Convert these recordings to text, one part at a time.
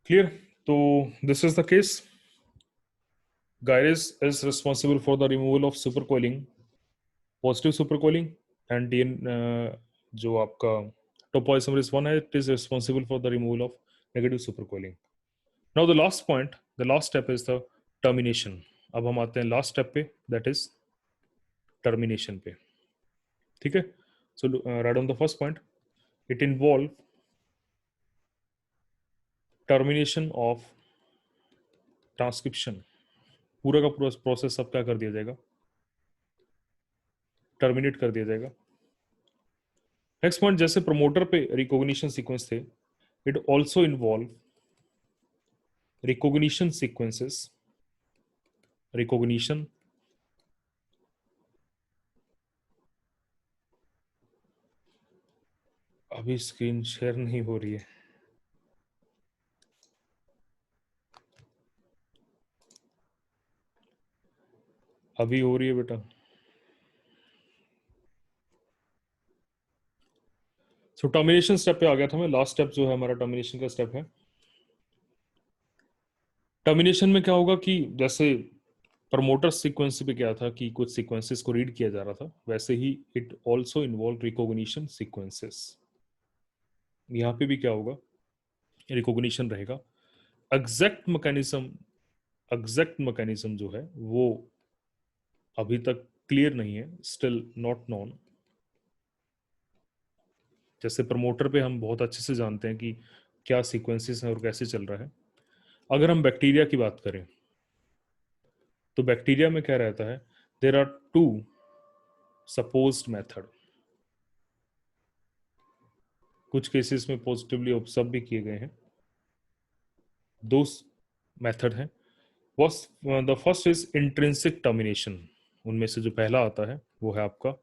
Clear? So this is the case. Gyrase is responsible for the removal of supercoiling, positive supercoiling, and जो आपका topoisomerase 1 है, it is responsible for the removal of negative supercoiling. Now the last point, the last step is the termination. अब हम आते हैं last step पे, that is termination पे. ठीक है? So right on the first point, it involve termination of transcription. पूरा का पूरा प्रोसेस सब क्या कर दिया जाएगा, टर्मिनेट कर दिया जाएगा. नेक्स्ट पॉइंट, जैसे प्रमोटर पे रिकॉग्निशन सीक्वेंस थे, it also involve recognition sequences, recognition अभी स्क्रीन शेयर नहीं हो रही है. अभी हो रही है बेटा. सो टर्मिनेशन स्टेप पे आ गया था मैं. लास्ट स्टेप जो है हमारा टर्मिनेशन का स्टेप है. टर्मिनेशन में क्या होगा कि जैसे प्रमोटर सीक्वेंस पे क्या था कि कुछ सीक्वेंसेस को रीड किया जा रहा था, वैसे ही it also involve recognition sequences. यहाँ पे भी क्या होगा, रिकॉग्निशन रहेगा. एग्जैक्ट मैकेनिज्म जो है वो अभी तक क्लियर नहीं है, स्टिल नॉट नोन. जैसे प्रमोटर पे हम बहुत अच्छे से जानते हैं कि क्या सीक्वेंसेस हैं और कैसे चल रहा है. अगर हम बैक्टीरिया की बात करें तो बैक्टीरिया में क्या रहता है, there are two supposed method. कुछ केसेस में पॉजिटिवली ऑब्जर्व भी किए गए हैं. दो मेथड हैं. The first is intrinsic termination. उनमें से जो पहला आता है वो है आपका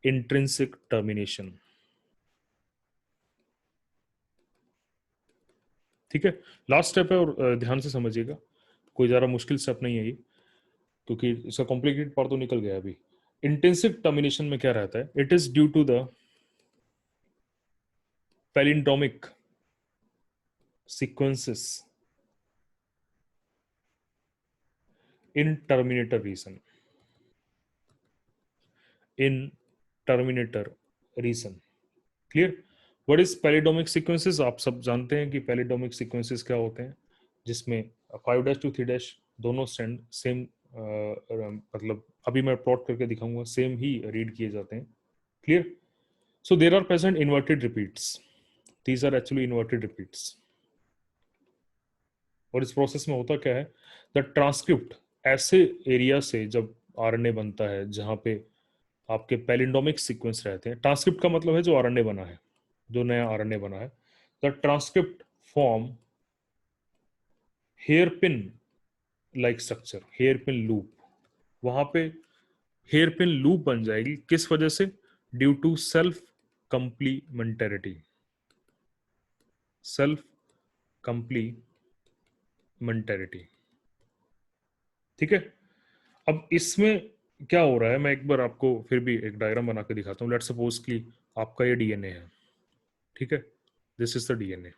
इंट्रिंसिक टर्मिनेशन. ठीक है, लास्ट स्टेप है और ध्यान से समझिएगा, कोई ज़्यादा मुश्किल स्टेप नहीं है ये, क्योंकि इसका कॉम्प्लिकेटेड पार्ट तो निकल गया अभी. इंटेंसिव टर्मिनेशन में क्या रहता है, it is due to the palindromic sequences in terminator region. In terminator region. Clear? What is palindromic sequences? आप सब जानते हैं कि पैलिडोमिक सीक्वेंसेस क्या होते हैं, जिसमें 5' to 3' दोनों स्टैंड सेम, मतलब अभी मैं प्लॉट करके दिखाऊंगा, सेम ही रीड किए जाते हैं. Clear? So there are present inverted repeats. These are actually inverted repeats. और इस प्रोसेस में होता क्या है, द ट्रांसक्रिप्ट ऐसे एरिया से जब आरएनए बनता है जहां पे आपके पैलिंडोमिक सीक्वेंस रहते हैं. ट्रांसक्रिप्ट का मतलब है जो आरएनए बना है, जो नया आरएनए बना है. The transcript form hairpin like structure, hair pin loop. वहां पे हेयर पिन लूप बन जाएगी. किस वजह से? Due to self complementarity. Self complementarity. ठीक है. अब इसमें क्या हो रहा है, मैं एक बार आपको फिर भी एक डायग्राम बना के दिखाता हूँ. लेट्स सपोज कि आपका ये डीएनए है. ठीक है, दिस इज द डीएनए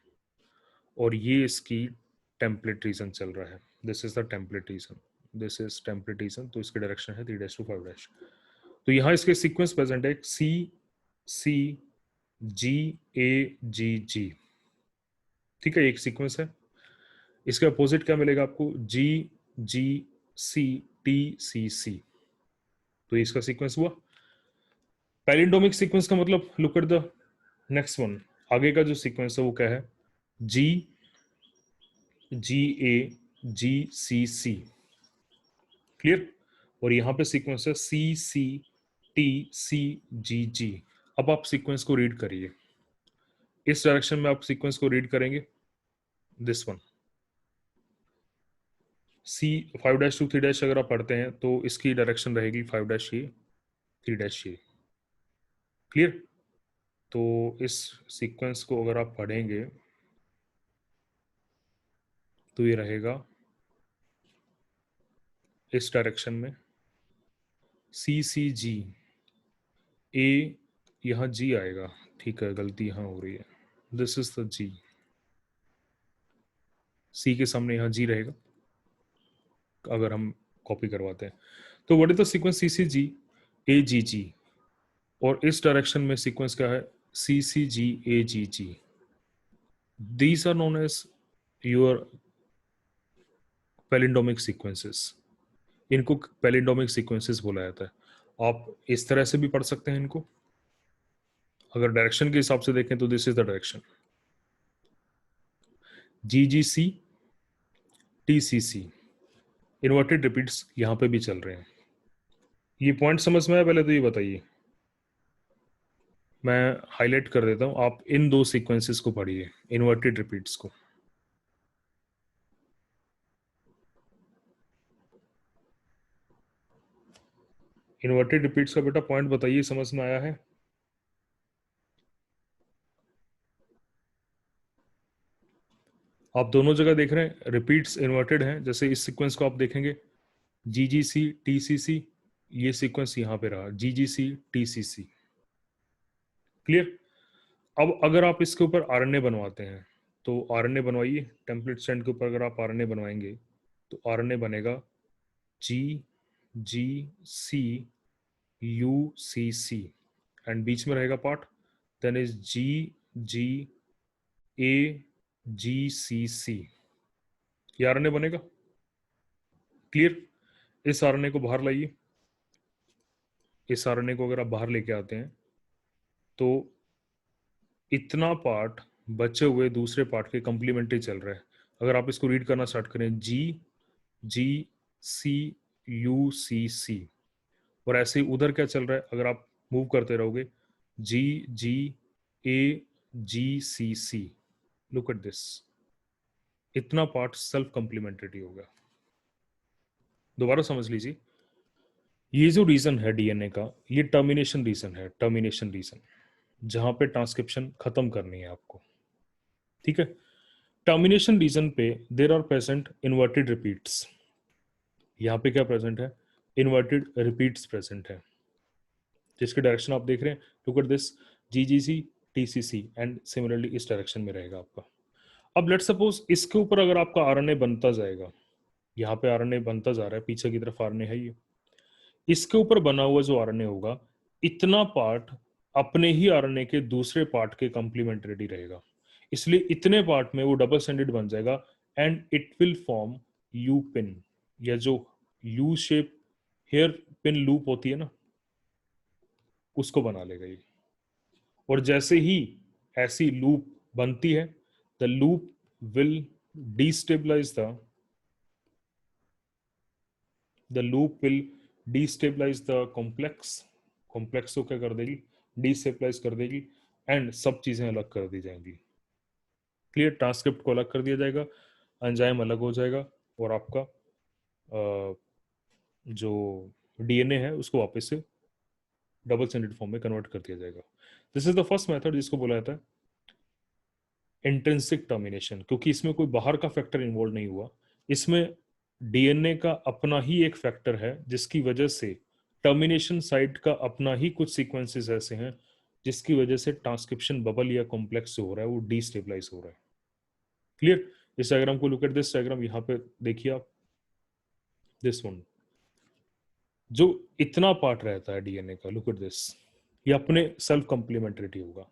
और ये इसकी टेम्पलेट रीजन चल रहा है. This is the template region, this is template region. तो इसकी डायरेक्शन है 3' to 5'. तो यहाँ इसके सीक्वेंस प्रेजेंट है, C C G A G जी. ठीक है, एक सीक्वेंस है. इसके अपोजिट क्या मिलेगा आपको, जी जी सी टी सी सी. तो इसका सीक्वेंस हुआ. पैलिंडोमिक सीक्वेंस का मतलब, look at the next one. आगे का जो सीक्वेंस है वो क्या है, जी जी A ji C C. Clear? और यहां पे सीक्वेंस है सी सी टी सी जी जी. अब आप सीक्वेंस को रीड करिए. इस डायरेक्शन में आप सीक्वेंस को रीड करेंगे, दिस वन सी 5' to 3' अगर आप पढ़ते हैं तो इसकी डायरेक्शन रहेगी 5' ये 3' ये. क्लियर? तो इस सीक्वेंस को अगर आप पढ़ेंगे तो ये रहेगा इस डायरेक्शन में सी सी जी ए, यहाँ जी आएगा. ठीक है, गलती यहाँ हो रही है. दिस इज द जी. सी के सामने यहाँ जी रहेगा अगर हम कॉपी करवाते हैं। तो what is the sequence C C G A G G, और इस डायरेक्शन में सीक्वेंस क्या है C C G A G G. These are known as your palindromic sequences. इनको पैलिंडोमिक सीक्वेंसेस बोला जाता है। आप इस तरह से भी पढ़ सकते हैं इनको। अगर डायरेक्शन के हिसाब से देखें तो this is the direction G G C T C C. Inverted repeats यहां पे भी चल रहे हैं। ये पॉइंट समझ में आया? पहले तो ये बताइए, मैं हाईलाइट कर देता हूं, आप इन दो सीक्वेंसेस को पढ़िए, इन्वर्टेड रिपीट्स को। इन्वर्टेड रिपीट्स का बेटा पॉइंट बताइए, समझ में आया है? आप दोनों जगह देख रहे हैं रिपीट्स इन्वर्टेड हैं। जैसे इस सीक्वेंस को आप देखेंगे जी जी सी टी सी सी, ये सीक्वेंस यहां पे रहा जी जी सी टी सी सी। क्लियर? अब अगर आप इसके ऊपर आरएनए बनवाते हैं तो आरएनए बनवाइए। टेम्पलेट स्टैंड के ऊपर अगर आप आरएनए बनवाएंगे तो आरएनए बनेगा जी G C you see C, and बीच में रहेगा part, then is ji ji A जी सी सी। ये आरएनए बनेगा। क्लियर? इस आरएनए को बाहर लाइए। इस आरएनए को अगर आप बाहर लेके आते हैं तो इतना पार्ट बचे हुए दूसरे पार्ट के कंप्लीमेंट्री चल रहा है। अगर आप इसको रीड करना स्टार्ट करें जी जी सी यू सी सी, और ऐसे ही उधर क्या चल रहा है अगर आप मूव करते रहोगे जी जी A ji C C. Look at this, इतना पार्ट सेल्फ कंप्लीमेंट्री होगा। दोबारा समझ लीजिए, ये जो रीजन है डीएनए का, ये टर्मिनेशन रीजन है, टर्मिनेशन रीजन, जहां पे ट्रांसक्रिप्शन खत्म करनी है आपको। ठीक है? टर्मिनेशन रीजन पे there are present inverted repeats. यहाँ पे क्या प्रेजेंट है? इन्वर्टेड रिपीट्स प्रेजेंट है, जिसके डायरेक्शन आप देख रहे हैं। Look at this, G G C T C C, and similarly इस डायरेक्शन में रहेगा आपका। अब लेट सपोज इसके ऊपर अगर आपका आरएनए बनता जाएगा, यहाँ पे आरएनए बनता जा रहा है, पीछे की तरफ आरएनए है ये, इसके ऊपर बना हुआ जो आरएनए होगा, इतना पार्ट अपने ही आरएनए के दूसरे पार्ट के कंप्लीमेंट्री रहेगा। इसलिए इतने पार्ट में वो डबल स्टैंडर्ड बन जाएगा, and it will form U pin, या जो U shape hair pin loop होती है ना, उसको बना लेगा ये। और जैसे ही ऐसी लूप बनती है, the loop will destabilise the loop will destabilise the complex. Complex को क्या कर देगी? डिस्टेबलाइज कर देगी, एंड सब चीजें अलग कर दी जाएंगी। क्लियर? ट्रांसक्रिप्ट को अलग कर दिया जाएगा, एंजाइम अलग हो जाएगा, और आपका जो डीएनए है उसको वापस से डबल स्टैंडर्ड फॉर्म में कन्वर्ट कर दिया जाएगा। This is the first method जिसको बोला जाता है इंट्रिंसिक टर्मिनेशन, क्योंकि इसमें कोई बाहर का फैक्टर इन्वॉल्व नहीं हुआ। इसमें डीएनए का अपना ही एक फैक्टर है, जिसकी वजह से टर्मिनेशन साइट का अपना ही कुछ सीक्वेंसेस ऐसे हैं जिसकी वजह से ट्रांसक्रिप्शन बबल या कॉम्प्लेक्स जो हो रहा है वो डिस्टेबलाइज हो रहा है। क्लियर? इस डायग्राम को लुक एट दिस डायग्राम, यहाँ पे देखिए आप, दिस वन, जो इतना पार्ट रहता है डीएनए का, लुक एट दिस, ये अपने सेल्फ कॉम्प्लीमेंट्रिटी होगा,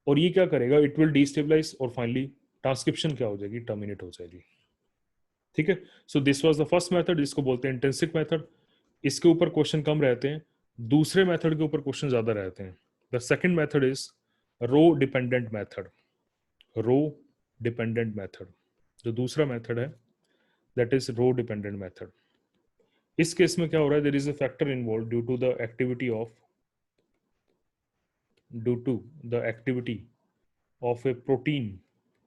और ये क्या करेगा? इट विल डिस्टेबलाइज, और फाइनली ट्रांसक्रिप्शन क्या हो जाएगी? टर्मिनेट हो जाएगी। ठीक है? So this was the first method जिसको बोलते हैं इंट्रिंसिक मेथड। इसके ऊपर क्वेश्चन कम रहते हैं, दूसरे मेथड के ऊपर क्वेश्चन ज्यादा रहते हैं। The second method is rho dependent method. Rho dependent method, जो दूसरा मेथड है, that is rho dependent method. इस केस में क्या हो रहा है? There is a factor involve due to the activity of a protein.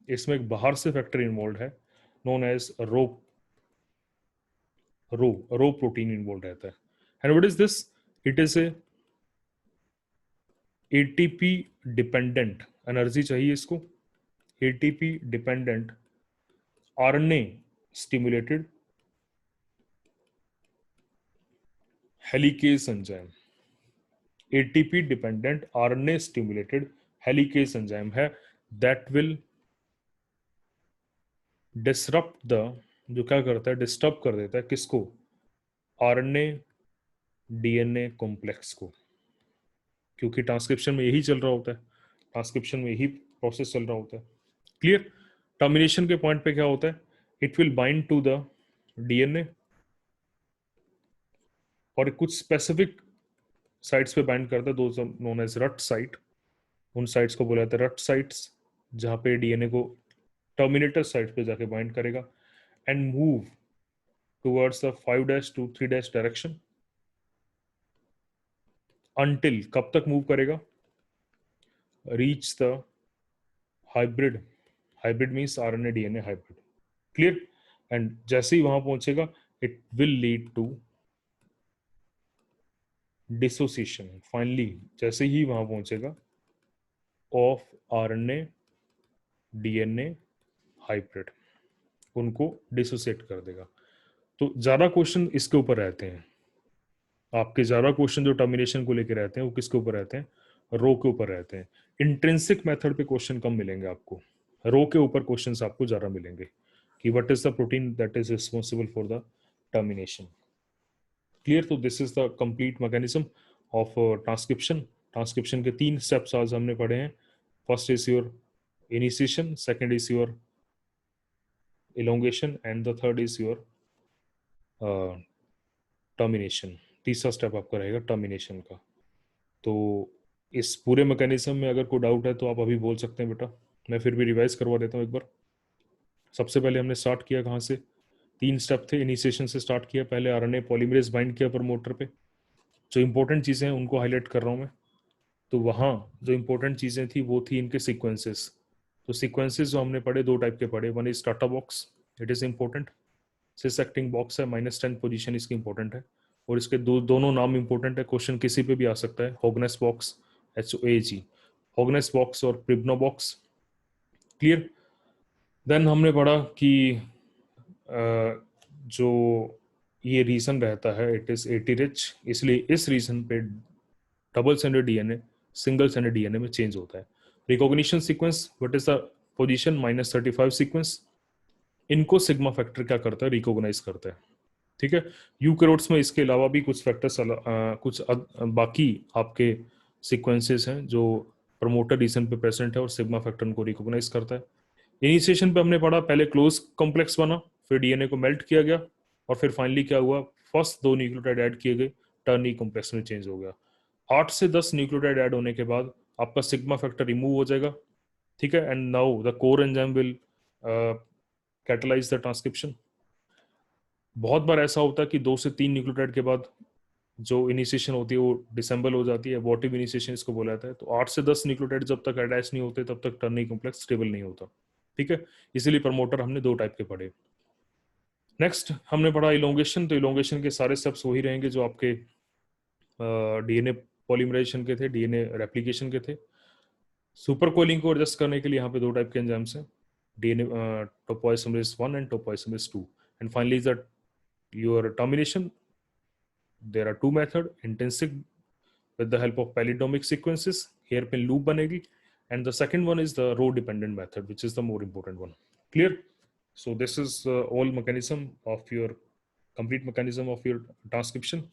इसमें एक बाहर से फैक्टर इन्वॉल्व है, known as rho protein involve रहता है। And what is this? It is a ATP dependent energy चाहिए इसको, ATP dependent RNA stimulated helicase enzyme. ATP dependent RNA stimulated helicase enzyme है, दैट विल डिसरप्ट द, जो क्या करता है, disturb कर देता है किसको, आरएनए डीएनए कॉम्प्लेक्स को, क्योंकि ट्रांसक्रिप्शन में यही चल रहा होता है, ट्रांसक्रिप्शन में यही प्रोसेस चल रहा होता है। क्लियर। टर्मिनेशन के पॉइंट पे क्या होता है, it will bind to the DNA और कुछ स्पेसिफिक साइट्स पे बाइंड करता है, those known as rut site. उन साइट्स को बोला जाता है रट साइट्स, जहां पे डीएनए को टर्मिनेटर साइट पे जाके बाइंड करेगा and move towards the 5' to 3' direction until, कब तक मूव करेगा, reach the hybrid, hybrid means RNA DNA hybrid. Clear. And जैसे ही वहां पहुंचेगा it will lead to dissociation, finally जैसे ही वहां पहुंचेगा ऑफ आरएनए डीएनए हाइब्रिड, उनको डिसोसिएट कर देगा। तो ज्यादा क्वेश्चन इसके ऊपर रहते हैं, आपके ज्यादा क्वेश्चन जो टर्मिनेशन को लेकर रहते हैं वो किसके ऊपर रहते हैं, रो के ऊपर रहते हैं। इंट्रिंसिक मेथड पे क्वेश्चन कम मिलेंगे आपको, रो के ऊपर क्वेश्चंस आपको ज्यादा मिलेंगे कि what is the protein that is responsible for the termination. Clear. तो this is the complete mechanism of transcription. Transcription के 3 स्टेप्स आज हमने पढ़े हैं। First is your initiation, second is your elongation and the third is your termination. तीसरा step आपका रहेगा termination का। तो इस पूरे मैकेनिज्म में अगर कोई डाउट है तो आप अभी बोल सकते हैं बेटा, मैं फिर भी रिवाइज करवा देता हूँ एक बार। सबसे पहले हमने स्टार्ट किया कहाँ से, 3 स्टेप थे, इनिशिएशन से स्टार्ट किया, पहले आरएनए पॉलीमरेज बाइंड किया प्रमोटर पे। जो इंपॉर्टेंट चीज़ें हैं उनको हाईलाइट कर रहा हूँ मैं। तो वहाँ जो इंपॉर्टेंट चीज़ें थी वो थी इनके सीक्वेंसेस। तो सीक्वेंसेस जो हमने पढ़े 2 टाइप के पढ़े, one is TATA box, it is important, cis acting box है, -10 पोजीशन इसकी इंपॉर्टेंट है, और इसके दोनों नाम इंपॉर्टेंट है, क्वेश्चन किसी पे भी आ सकता है, होगनेस बॉक्स, HOAG, होगनेस बॉक्स और प्रिब्नो बॉक्स। क्लियर। देन हमने पढ़ा कि जो ये रीजन रहता है इट इज एटी रिच, इसलिए इस रीजन पे double standard DNA single standard DNA में चेंज होता है। Recognition sequence, what is the position, -35 sequence, इनको सिग्मा फैक्टर क्या करता है, रिकॉग्नाइज करता है। ठीक है। यूकैरियोट्स में इसके अलावा भी कुछ फैक्टर्स कुछ बाकी आपके सीक्वेंसेस हैं जो प्रमोटर रीजन पे प्रेजेंट है और सिग्मा फैक्टर को रिकॉग्नाइज करता है। इनिशिएशन पे हमने पढ़ा, पहले क्लोज कॉम्प्लेक्स बना, फिर डीएनए को मेल्ट किया गया, और फिर फाइनली क्या हुआ, फर्स्ट 2 न्यूक्लियोटाइड ऐड किए गए, टर्नी कॉम्प्लेक्स में चेंज हो गया। 8 से 10 न्यूक्लियोटाइड ऐड होने के बाद आपका सिग्मा फैक्टर रिमूव हो जाएगा। ठीक है। And now the core enzyme will catalyse the transcription. बहुत बार ऐसा होता है कि 2 से 3 न्यूक्लियोटाइड के बाद जो इनिशिएशन होती है वो डिसेंबल हो जाती है, एबॉर्टिव इनिशिएशन इसको बोला जाता है। तो 8 से 10 न्यूक्लियोटाइड जब तक अटैच नहीं होते तब तक टर्नी कॉम्प्लेक्स स्टेबल नहीं होता। ठीक है। इसीलिए प्रमोटर हमने 2 टाइप के पढ़े। नेक्स्ट हमने पढ़ा इलोंगेशन। तो इलोंगेशन के सारे स्टेप्स वही रहेंगे जो आपके डीएनए पॉलीमराइजेशन के थे, डीएनए रेप्लिकेशन के थे। सुपर कोलिंग को एडजस्ट करने के लिए यहाँ पे 2 टाइप के एंजाइम्स हैं, DNA topoisomerase 1 and topoisomerase 2। And finally is that your termination, there are 2 method, intensive with the help of palindromic sequences, hairpin loop banegi, and the second one is the row dependent method, which is the more important one. Clear. So this is all mechanism of your complete mechanism of your transcription.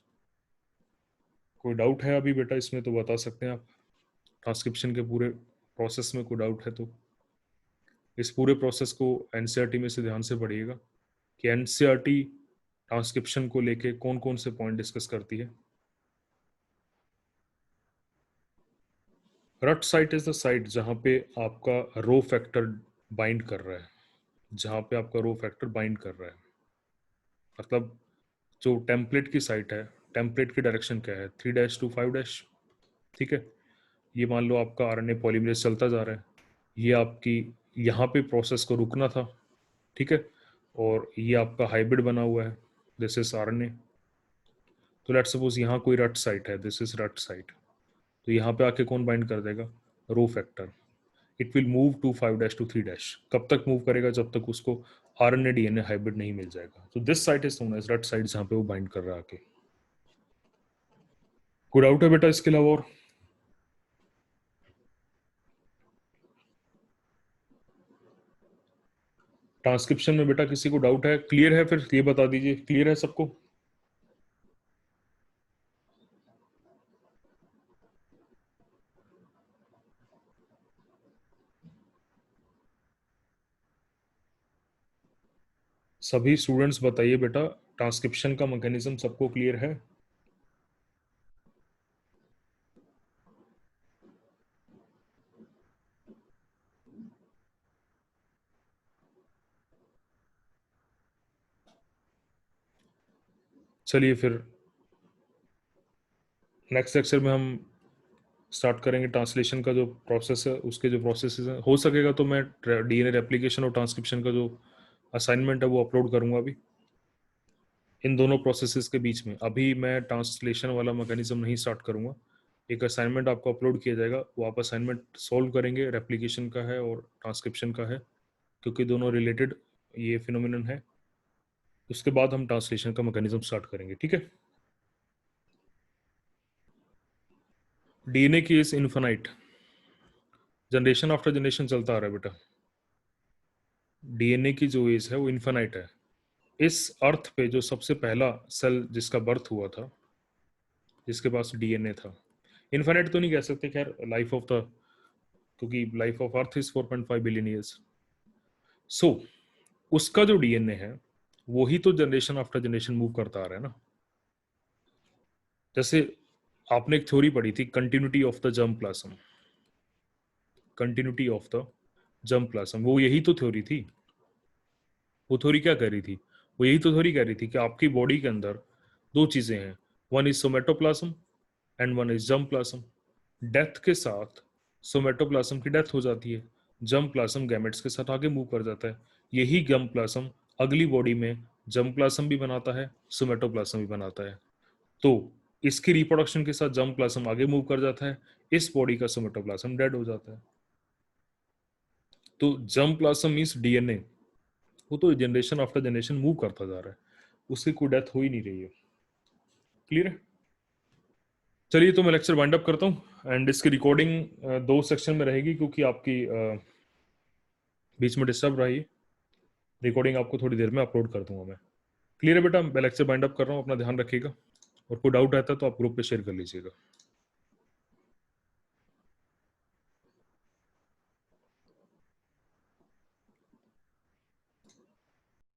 कोई doubt है अभी बेटा इसमें तो बता सकते हैं आप, ट्रांसक्रिप्शन के पूरे प्रोसेस में कोई डाउट है तो इस पूरे प्रोसेस को एनसीईआरटी में से ध्यान से पढ़िएगा कि एनसीईआरटी ट्रांसक्रिप्शन को लेके कौन कौन से पॉइंट डिस्कस करती है। रट साइट इज द साइट जहां पे आपका रो फैक्टर बाइंड कर रहा है, जहां पे आपका रो फैक्टर बाइंड कर रहा है, मतलब जो टेम्पलेट की साइट है, टेम्पलेट की डायरेक्शन क्या है, 3' to 5'। ठीक है। ये मान लो आपका आरएनए पॉलीमरेज चलता जा रहा है, ये आपकी यहाँ पे प्रोसेस को रुकना था। ठीक है। और ये आपका हाइब्रिड बना हुआ है, दिस इज आरएनए। तो लेट्स सपोज यहाँ कोई रट साइट है, दिस इज रट साइट, तो यहाँ पे आके कौन बाइंड कर देगा, rho factor. It will move to 5' to 3'। कब तक मूव करेगा, जब तक उसको आरएनए डीएनए हाइब्रिड नहीं मिल जाएगा। तो this site is known as rut site, जहां पे वो बाइंड कर रहा है आके। कोई डाउट है बेटा इसके अलावा और? ट्रांसक्रिप्शन में बेटा किसी को डाउट है? क्लियर है? फिर ये बता दीजिए, क्लियर है सबको? सभी स्टूडेंट्स बताइए बेटा, ट्रांसक्रिप्शन का मैकेनिज्म सबको क्लियर है? चलिए फिर नेक्स्ट लेक्चर में हम स्टार्ट करेंगे ट्रांसलेशन का जो प्रोसेस है, उसके जो प्रोसेसेस हैं। हो सकेगा तो मैं डीएनए रेप्लिकेशन और ट्रांसक्रिप्शन का जो असाइनमेंट है वो अपलोड करूंगा अभी इन दोनों प्रोसेसेस के बीच में। अभी मैं ट्रांसलेशन वाला मैकेनिज्म नहीं स्टार्ट करूंगा। एक असाइनमेंट आपको अपलोड किया जाएगा, वो आप असाइनमेंट सॉल्व करेंगे, रेप्लिकेशन का है और ट्रांसक्रिप्शन का है, क्योंकि दोनों रिलेटेड ये फिनोमिनन है। उसके बाद हम ट्रांसलेशन का मैकेनिज्म स्टार्ट करेंगे, ठीक है? डीएनए की is infinite, generation after generation चलता आ रहा है बेटा। डीएनए की जो एज है वो इन्फिनाइट है। इस अर्थ पे जो सबसे पहला सेल जिसका बर्थ हुआ था, जिसके पास डीएनए था, इन्फिनाइट तो नहीं कह सकते खैर, लाइफ ऑफ द, क्योंकि life of earth is 4.5 billion years. So उसका जो डीएनए है वही तो जनरेशन आफ्टर जनरेशन मूव करता आ रहा है ना। जैसे आपने एक थ्योरी पढ़ी थी, continuity of the germ plasm, continuity of the germ plasm, वो यही तो थ्योरी थी। वो थ्योरी क्या कह रही थी? वो यही तो थ्योरी कह रही थी कि आपकी बॉडी के अंदर दो चीजें हैं, one is somatoplasm and one is germ plasm. Death के साथ सोमेटोप्लाज्म की डेथ हो जाती है, जर्म प्लाज्म गैमेट्स के साथ आगे मूव कर जाता है। यही जर्म प्लाज्म अगली बॉडी में जर्म प्लाज्म भी बनाता है, सोमेटोप्लाज्म भी बनाता है। तो इसकी रिप्रोडक्शन के साथ जर्म प्लाज्म आगे मूव कर जाता है, इस बॉडी का सोमेटोप्लाज्म डेड हो जाता है। तो जर्म प्लाज्म मीन्स डीएनए, वो तो जनरेशन आफ्टर जनरेशन मूव करता जा रहा है, उसकी कोई डेथ हो ही नहीं रही है। क्लियर है? चलिए तो मैं लेक्चर वाइंड अप करता हूँ, एंड इसकी रिकॉर्डिंग दो सेक्शन में रहेगी, क्योंकि आपकी बीच में डिस्टर्ब रही। रिकॉर्डिंग आपको थोड़ी देर में अपलोड कर दूंगा मैं। क्लियर है बेटा? मैं लेक्चर वाइंड अप कर रहा हूँ, अपना ध्यान रखिएगा, और कोई डाउट आता है तो आप ग्रुप पे शेयर कर लीजिएगा।